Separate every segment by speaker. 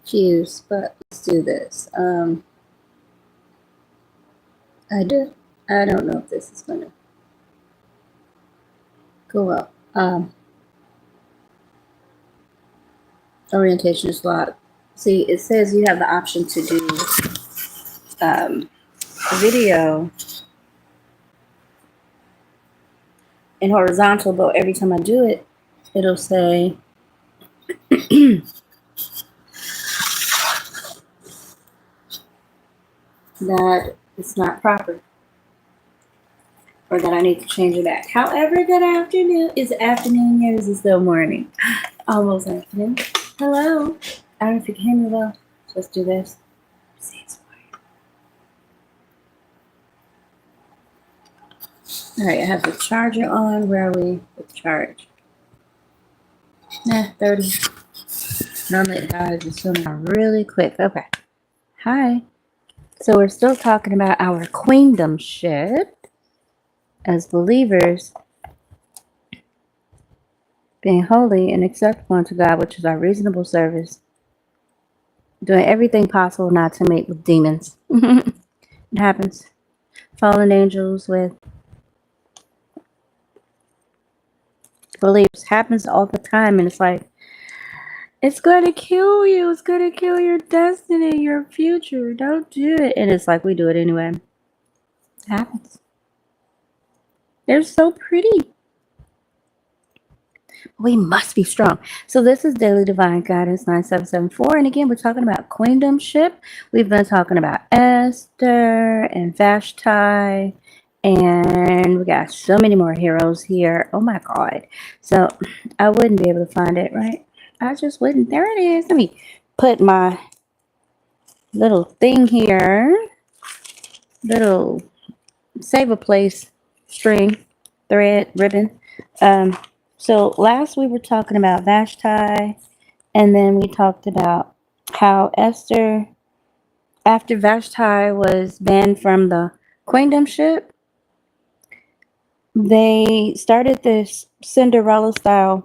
Speaker 1: cues, but let's do this. I don't know if this is gonna go up. Orientation is locked. See, it says you have the option to do a video in horizontal, but every time I do it, it'll say that it's not proper, or that I need to change it back. However, good afternoon. Is it afternoon yet? Is it still morning? Almost afternoon. Hello. I don't know if you can hear me well. So let's do this. See, it's all right, I have the charger on. Where are we with charge? 30. Normally it dies as soon really quick. Okay. Hi. So we're still talking about our queendomship as believers, being holy and acceptable unto God, which is our reasonable service, doing everything possible not to mate with demons. It happens. Fallen angels with beliefs happens all the time, and it's like, it's going to kill you. It's going to kill your destiny, your future. Don't do it. And it's like, we do it anyway. It happens. They're so pretty. We must be strong. So this is Daily Divine Guidance 9774. And again, we're talking about queendomship. We've been talking about Esther and Vashti. And we got so many more heroes here. Oh my God. So I wouldn't be able to find it, right? I just wouldn't. There it is. Let me put my little thing here. Little save a place string, thread, ribbon. So last we were talking about Vashti, and then we talked about how Esther, after Vashti was banned from the queendomship, they started this Cinderella style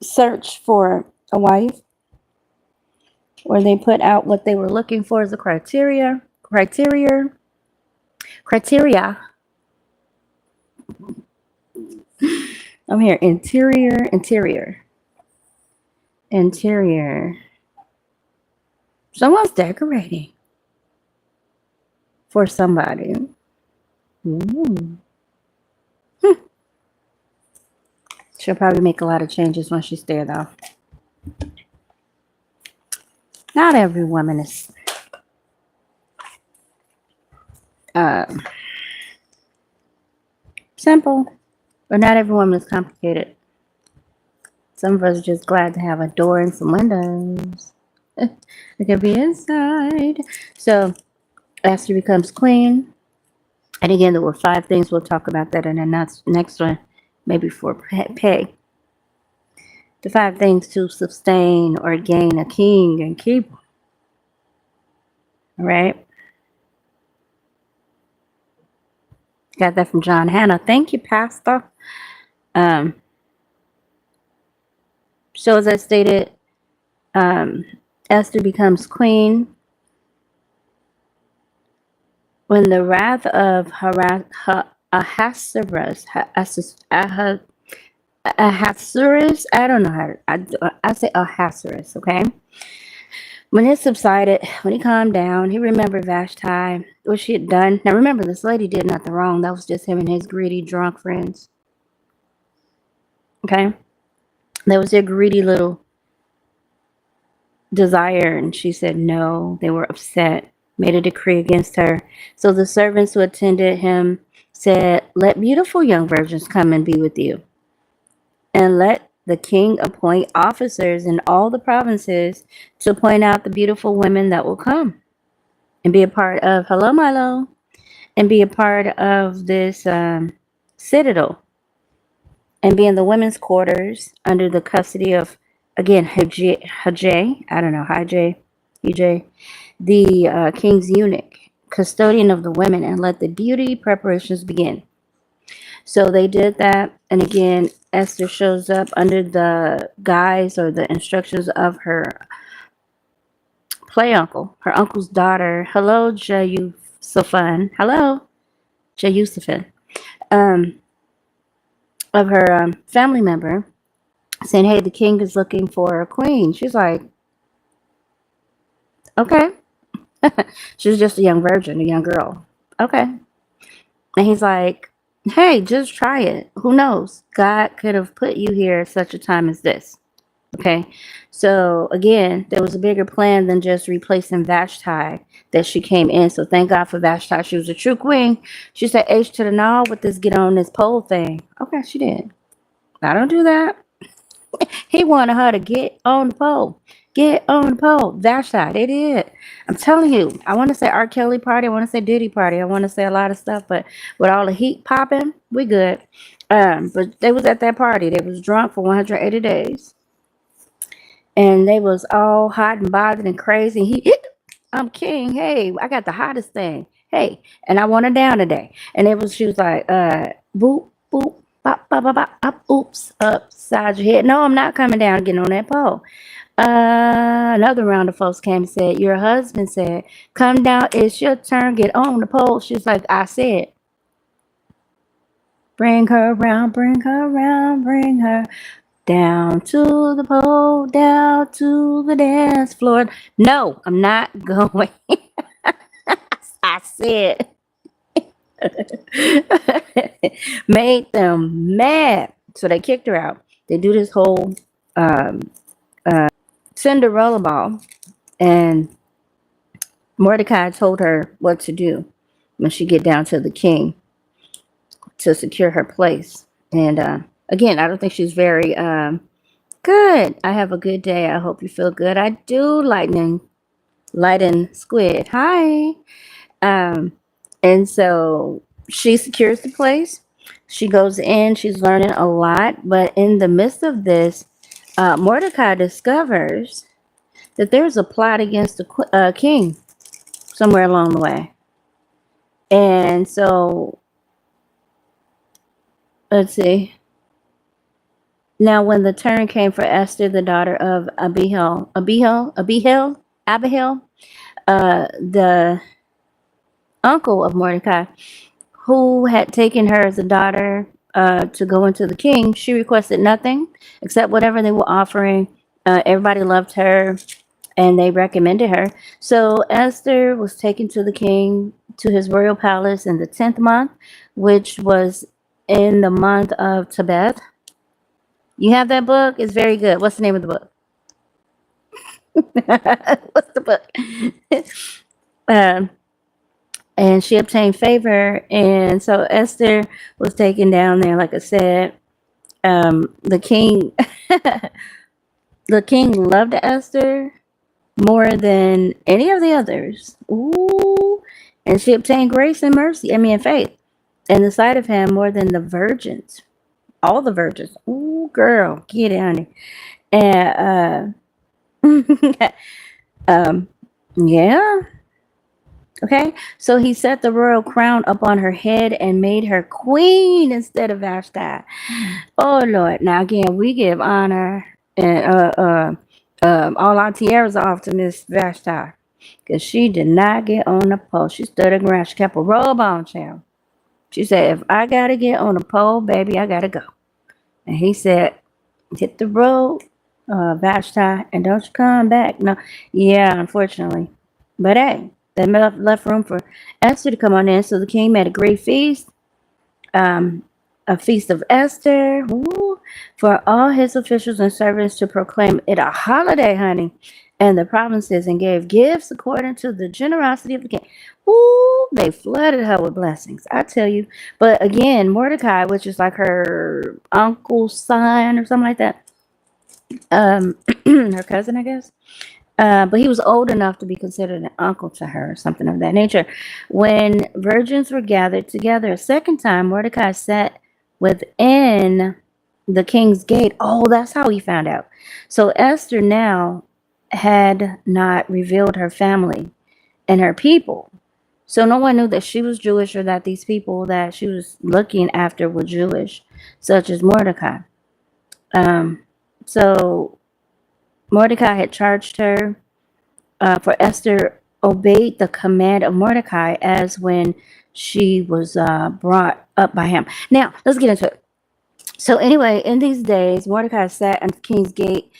Speaker 1: search for a wife, where they put out what they were looking for as a criteria. I'm here. Interior. Someone's decorating for somebody. Ooh. She'll probably make a lot of changes when she's there, though. Not every woman is simple, but not every woman is complicated. Some of us are just glad to have a door and some windows. It could be inside. So Esther becomes queen. And again, there were 5 things. We'll talk about that in the next one, maybe for pay. The 5 things to sustain or gain a king and keep. All right. Got that from John Hannah. Thank you, Pastor. So as I stated, Esther becomes queen when the wrath of Ahasuerus, I don't know how I say Ahasuerus, okay? When it subsided, when he calmed down, he remembered Vashti, what she had done. Now remember, this lady did nothing wrong. That was just him and his greedy, drunk friends. Okay? That was their greedy little desire, and she said no. They were upset, made a decree against her. So the servants who attended him said, let beautiful young virgins come and be with you, and let the king appoint officers in all the provinces to point out the beautiful women that will come and be a part of, hello Milo, and be a part of this citadel and be in the women's quarters under the custody of, again, Hajj, I don't know, Hajj, the king's eunuch, custodian of the women, and let the beauty preparations begin. So they did that, and again, Esther shows up under the guise or the instructions of her play uncle, her uncle's daughter. Hello, Jayusufan. Hello, Jayusufan. Um, of her family member saying, "Hey, the king is looking for a queen." She's like, "Okay." She was just a young virgin, a young girl. Okay. And he's like, "Hey, just try it. Who knows? God could have put you here at such a time as this." Okay. So again, there was a bigger plan than just replacing Vashti that she came in. So thank God for Vashti. She was a true queen. She said H to the gnaw with this get on this pole thing. Okay, she did. I don't do that. He wanted her to get on the pole. Get on the pole. Vashti, they did. I'm telling you, I want to say R. Kelly party. I want to say Diddy party. I want to say a lot of stuff, but with all the heat popping, we good. But they was at that party. They was drunk for 180 days. And they was all hot and bothered and crazy. I'm king. Hey, I got the hottest thing. Hey, and I want her down today. And she was like, boop, boop, bop, bop, bop, bop, up, oops, upside your head. No, I'm not coming down and getting on that pole. Another round of folks came and said, your husband said, come down, it's your turn, get on the pole. She's like, I said, bring her around, bring her around, bring her down to the pole, down to the dance floor. No, I'm not going. I said, made them mad. So they kicked her out. They do this whole Cinderella ball. And Mordecai told her what to do when she get down to the king to secure her place. And again, I don't think she's very good. I have a good day. I hope you feel good. I do, Lightning Squid. Hi. And so she secures the place. She goes in. She's learning a lot. But in the midst of this, Mordecai discovers that there's a plot against the king somewhere along the way. And so, let's see. Now, when the turn came for Esther, the daughter of Abihail, the uncle of Mordecai, who had taken her as a daughter to go into the king, she requested nothing except whatever they were offering. Everybody loved her and they recommended her. So Esther was taken to the king, to his royal palace in the 10th month, which was in the month of Tebeth. You have that book? It's very good. What's the name of the book? What's the book? And she obtained favor. And so Esther was taken down there, like I said. The king the king loved Esther more than any of the others. Ooh. And she obtained grace and mercy, and faith in the sight of him more than the virgins. All the virgins. Ooh, girl, get it, honey. And yeah. Okay, so he set the royal crown upon her head and made her queen instead of Vashti. Oh Lord! Now again, we give honor and all our tiaras off to Miss Vashti because she did not get on the pole. She stood her ground. She kept a robe on, child. She said, "If I gotta get on the pole, baby, I gotta go." And he said, "Hit the road, Vashti, and don't you come back." No, yeah, unfortunately, but hey. That left room for Esther to come on in. So the king made a great feast, a feast of Esther, for all his officials and servants to proclaim it a holiday, honey, and the provinces, and gave gifts according to the generosity of the king. Ooh, they flooded her with blessings, I tell you. But again, Mordecai, which is like her uncle's son or something like that, her cousin, I guess. But he was old enough to be considered an uncle to her, something of that nature. When virgins were gathered together a second time, Mordecai sat within the king's gate. Oh, that's how he found out. So Esther now had not revealed her family and her people. So no one knew that she was Jewish or that these people that she was looking after were Jewish, such as Mordecai. So Mordecai had charged her for Esther obeyed the command of Mordecai as when she was brought up by him. Now, let's get into it. So anyway, in these days, Mordecai sat at the king's gate.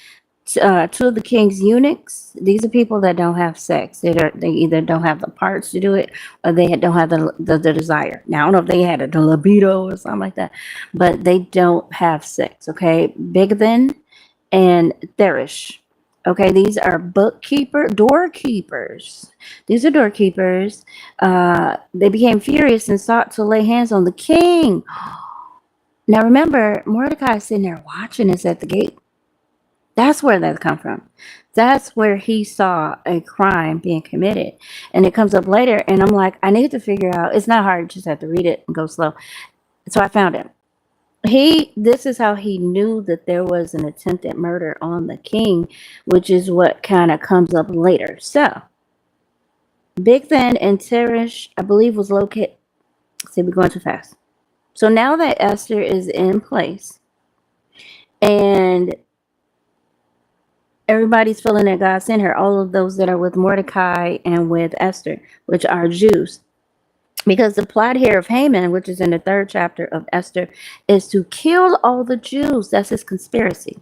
Speaker 1: Two of the king's eunuchs, these are people that don't have sex. They either don't have the parts to do it, or they don't have the desire. Now, I don't know if they had the libido or something like that, but they don't have sex, okay? Bigthan and Therish. Okay, these are doorkeepers. These are doorkeepers. They became furious and sought to lay hands on the king. Now remember, Mordecai is sitting there watching us at the gate. That's where that come from. That's where he saw a crime being committed. And it comes up later, and I'm like, I need to figure out. It's not hard, you just have to read it and go slow. So I found it. This is how he knew that there was an attempted murder on the king, which is what kind of comes up later. So Bigthan and Teresh, I believe, was located. See, we're going too fast. So now that Esther is in place and everybody's feeling that God sent her, all of those that are with Mordecai and with Esther, which are Jews. Because the plot here of Haman, which is in the 3rd chapter of Esther, is to kill all the Jews. That's his conspiracy.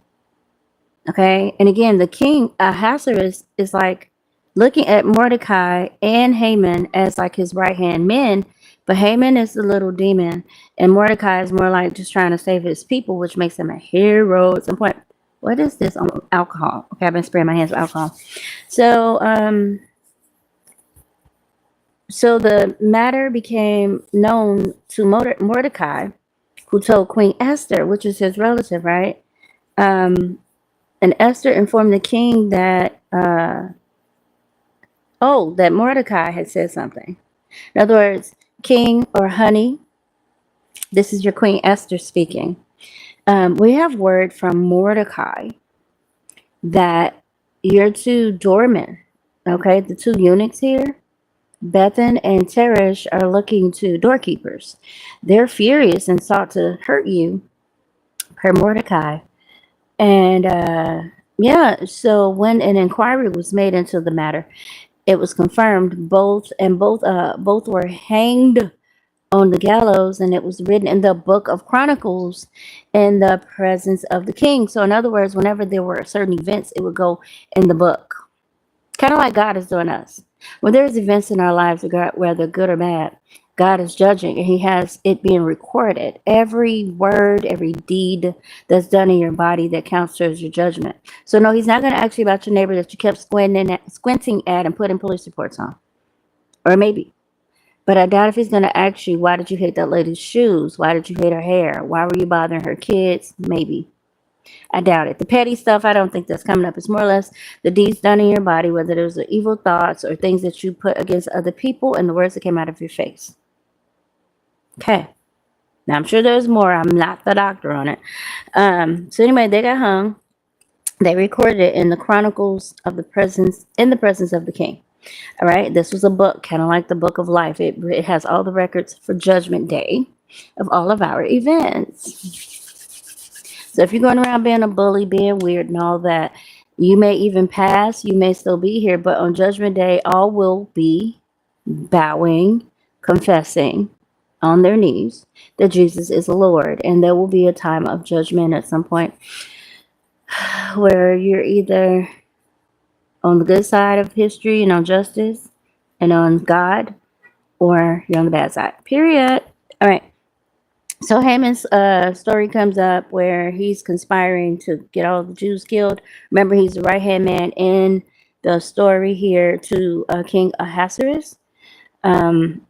Speaker 1: Okay? And again, the king, Ahasuerus, is like looking at Mordecai and Haman as like his right-hand men. But Haman is the little demon, and Mordecai is more like just trying to save his people, which makes him a hero at some point. What is this? Alcohol. Okay, I've been spraying my hands with alcohol. So the matter became known to Mordecai, who told Queen Esther, which is his relative, right? And Esther informed the king that that Mordecai had said something. In other words, king or honey, this is your Queen Esther speaking. We have word from Mordecai that your two doormen, okay, the two eunuchs here, Bethan and Teresh, are looking to doorkeepers. They're furious and sought to hurt you, per Mordecai. And so when an inquiry was made into the matter, it was confirmed both were hanged on the gallows, and it was written in the book of Chronicles in the presence of the king. So in other words, whenever there were certain events, it would go in the book. Kind of like God is doing us. When there's events in our lives, whether good or bad, God is judging, and he has it being recorded. Every word, every deed that's done in your body that counts towards your judgment. So no, he's not going to ask you about your neighbor that you kept squinting at and putting police reports on. Or maybe. But I doubt if he's going to ask you, why did you hate that lady's shoes? Why did you hate her hair? Why were you bothering her kids? Maybe. I doubt it. The petty stuff, I don't think that's coming up. It's more or less the deeds done in your body, whether those are evil thoughts or things that you put against other people and the words that came out of your face. Okay. Now, I'm sure there's more. I'm not the doctor on it. So anyway, they got hung. They recorded it in the Chronicles of the presence of the king. All right. This was a book, kind of like the book of life. It has all the records for Judgment Day of all of our events. So if you're going around being a bully, being weird and all that, you may even pass, you may still be here, but on Judgment Day, all will be bowing, confessing on their knees that Jesus is Lord. And there will be a time of judgment at some point where you're either on the good side of history and on justice and on God, or you're on the bad side. Period. All right. So Haman's story comes up where he's conspiring to get all the Jews killed. Remember, he's the right-hand man in the story here to King Ahasuerus. And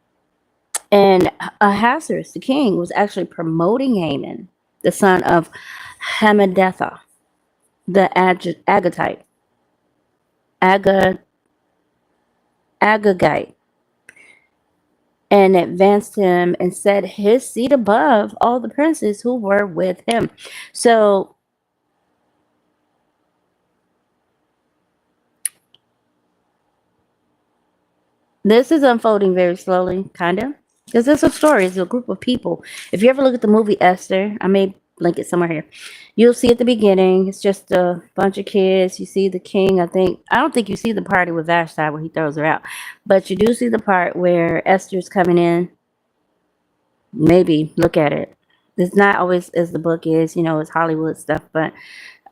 Speaker 1: Ahasuerus, the king, was actually promoting Haman, the son of Hammedatha, the Agagite. Agagite. And advanced him and set his seat above all the princes who were with him. So this is unfolding very slowly, kind of, because it's a story. It's a group of people. If you ever look at the movie Esther, I may link it somewhere here. You'll see at the beginning, it's just a bunch of kids. You see the king, I don't think you see the party with Vashti where he throws her out. But you do see the part where Esther's coming in. Maybe look at it. It's not always as the book is, it's Hollywood stuff, but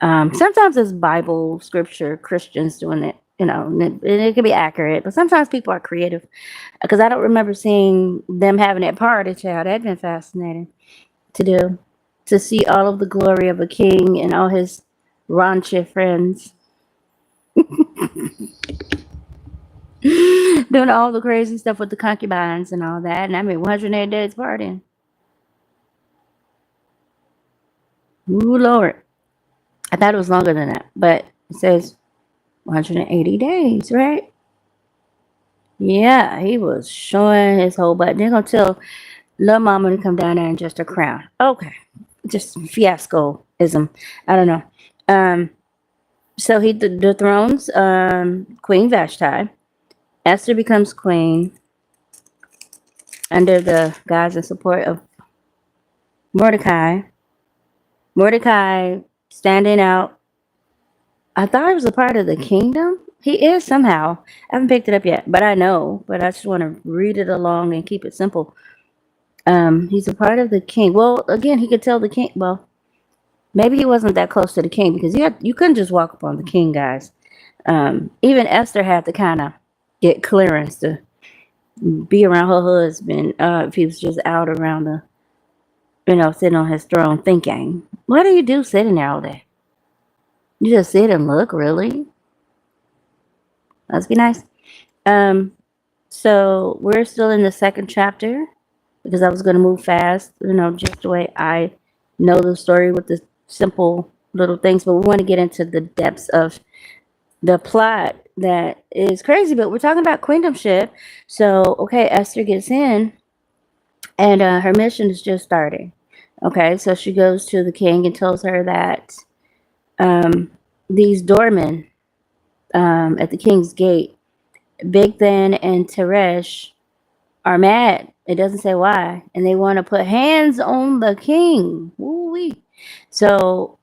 Speaker 1: sometimes it's Bible, scripture, Christians doing it, and it can be accurate, but sometimes people are creative because I don't remember seeing them having that party, child. That'd been fascinating to do, to see all of the glory of a king and all his raunchy friends doing all the crazy stuff with the concubines and all that. And I mean, 108 days partying. Ooh, Lord. I thought it was longer than that, but it says 180 days, right? Yeah, he was showing his whole butt. They're going to tell little mama to come down there and just a crown. Okay. Just fiascoism. I don't know. So he dethrones Queen Vashti. Esther becomes queen under the guise and support of Mordecai. Mordecai standing out. I thought he was a part of the kingdom. He is somehow. I haven't picked it up yet, but I know. But I just want to read it along and keep it simple. He's a part of the king. Well, again, he could tell the king. Well, maybe he wasn't that close to the king because you couldn't just walk up on the king, guys. Even Esther had to kind of get clearance to be around her husband if he was just out around the, sitting on his throne thinking. What do you do sitting there all day? You just sit and look, really? Must be nice. So we're still in the second chapter because I was going to move fast, just the way I know the story with the simple little things. But we want to get into the depths of the plot that is crazy. But we're talking about Queendomship. So, okay, Esther gets in and her mission is just starting. Okay, so she goes to the king and tells her that these doormen at the king's gate, Bigthan and Teresh, are mad. It doesn't say why. And they want to put hands on the king. Woo-wee. So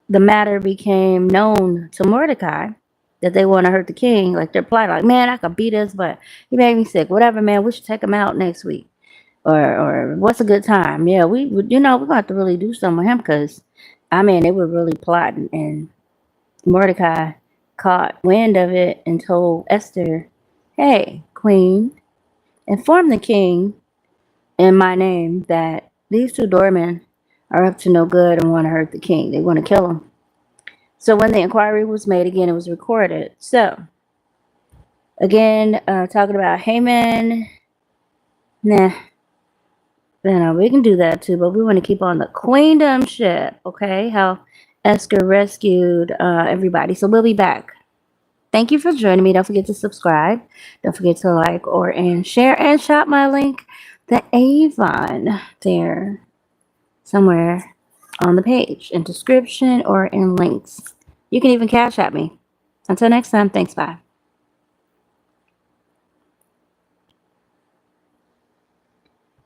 Speaker 1: the matter became known to Mordecai that they want to hurt the king. Like they're plotting, like, man, I could beat us, but he made me sick. Whatever, man, we should take him out next week. Or what's a good time? Yeah, we're going to have to really do something with him because, they were really plotting. And Mordecai caught wind of it and told Esther, hey, queen, inform the king in my name that these two doormen are up to no good and want to hurt the king. They want to kill him. So when the inquiry was made, again, it was recorded. So, again, talking about Haman. Nah. We can do that too, but we want to keep on the Queendomship, okay? How Esther rescued everybody. So we'll be back. Thank you for joining me. Don't forget to subscribe. Don't forget to like and share and shop my link, the Avon, there somewhere on the page, in description or in links. You can even cash at me. Until next time, thanks, bye.